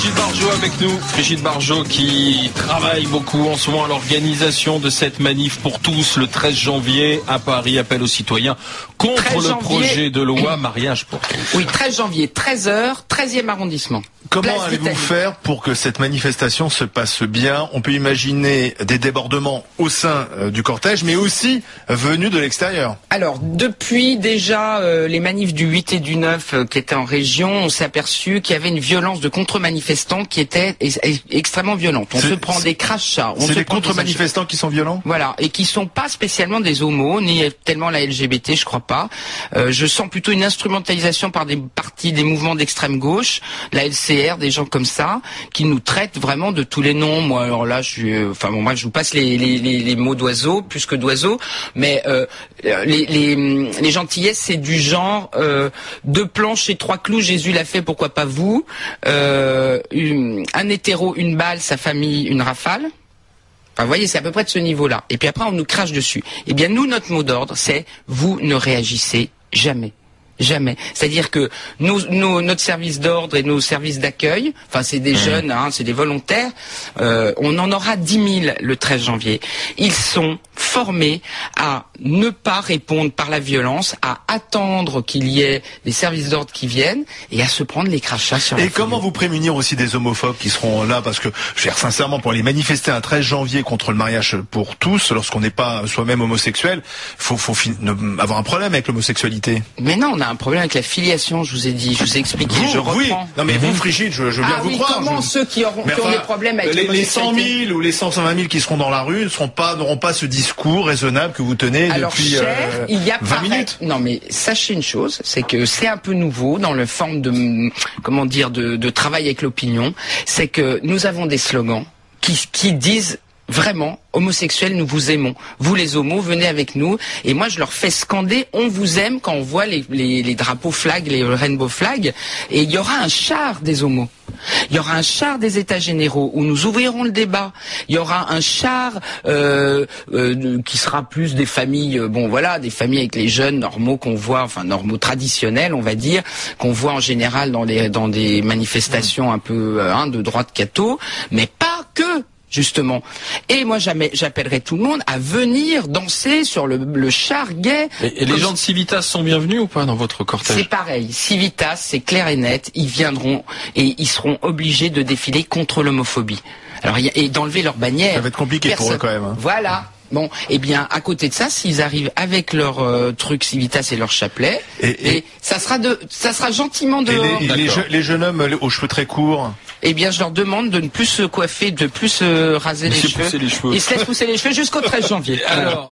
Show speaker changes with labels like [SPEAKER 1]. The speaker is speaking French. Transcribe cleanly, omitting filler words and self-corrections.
[SPEAKER 1] Brigitte Barjot avec nous. Brigitte Barjot qui travaille beaucoup en ce moment à l'organisation de cette manif pour tous le 13 janvier à Paris. Appel aux citoyens contre le projet de loi mariage pour tous.
[SPEAKER 2] Oui, 13 janvier, 13h, 13e arrondissement.
[SPEAKER 3] Comment allez-vous faire pour que cette manifestation se passe bien? On peut imaginer des débordements au sein du cortège, mais aussi venus de l'extérieur.
[SPEAKER 2] Alors, depuis déjà les manifs du 8 et du 9 qui étaient en région, on s'est aperçu qu'il y avait une violence de contre-manifestants qui était extrêmement violente. On se prend des crachats.
[SPEAKER 3] C'est les contre-manifestants qui sont violents?
[SPEAKER 2] Voilà, et qui sont pas spécialement des homos, ni tellement la LGBT, je crois pas. Je sens plutôt une instrumentalisation par des partis, des mouvements d'extrême gauche, la LCR, des gens comme ça, qui nous traitent vraiment de tous les noms. Moi, alors là, je vous passe les mots d'oiseaux, plus que d'oiseaux, mais les gentillesses, c'est du genre 2 planches et 3 clous, Jésus l'a fait, pourquoi pas vous? Un hétéro, une balle, sa famille, une rafale. Enfin, vous voyez, c'est à peu près de ce niveau-là. Et puis après, on nous crache dessus. Eh bien, nous, notre mot d'ordre, c'est vous ne réagissez jamais. Jamais. C'est-à-dire que notre service d'ordre et nos services d'accueil, enfin c'est des jeunes, hein, c'est des volontaires, on en aura 10 000 le 13 janvier. Ils sont formés à ne pas répondre par la violence, à attendre qu'il y ait des services d'ordre qui viennent et à se prendre les crachats sur la
[SPEAKER 3] Et comment vous prémunir aussi des homophobes qui seront là? Parce que, je veux dire, sincèrement, pour aller manifester un 13 janvier contre le mariage pour tous, lorsqu'on n'est pas soi-même homosexuel, faut avoir un problème avec l'homosexualité.
[SPEAKER 2] Mais non, on a un problème avec la filiation, je vous ai dit, je vous ai expliqué, je reprends.
[SPEAKER 3] Oui, non mais vous, Brigitte, je veux bien vous croire.
[SPEAKER 2] Comment ceux qui ont des problèmes avec
[SPEAKER 3] les 100 000 ou les 120 000 qui seront dans la rue n'auront pas ce discours raisonnable que vous tenez depuis 20 minutes.
[SPEAKER 2] Non mais sachez une chose, c'est que c'est un peu nouveau dans le forme de, comment dire, de travail avec l'opinion, c'est que nous avons des slogans qui disent vraiment, homosexuels, nous vous aimons. Vous les homos, venez avec nous. Et moi, je leur fais scander, on vous aime, quand on voit les drapeaux flags, les rainbow flags. Et il y aura un char des homos. Il y aura un char des États généraux où nous ouvrirons le débat. Il y aura un char qui sera plus des familles, des familles avec les jeunes normaux qu'on voit, enfin normaux traditionnels, on va dire, qu'on voit en général dans des manifestations un peu de droite catho, mais pas que. Justement. Et moi, j'appellerai tout le monde à venir danser sur le char gay.
[SPEAKER 1] Et les gens de Civitas sont bienvenus ou pas dans votre cortège?
[SPEAKER 2] C'est pareil. Civitas, c'est clair et net. Ils viendront et ils seront obligés de défiler contre l'homophobie. Alors, et d'enlever leur bannière.
[SPEAKER 3] Ça va être compliqué pour eux quand même. Hein.
[SPEAKER 2] Voilà. Bon, eh bien, à côté de ça, s'ils arrivent avec leur truc Civitas et leur chapelet, et ça sera gentiment dehors.
[SPEAKER 3] Et les jeunes hommes aux cheveux très courts.
[SPEAKER 2] Eh bien, je leur demande de ne plus se coiffer, de plus se raser les cheveux. Ils se laissent pousser les cheveux jusqu'au 13 janvier.
[SPEAKER 1] Alors.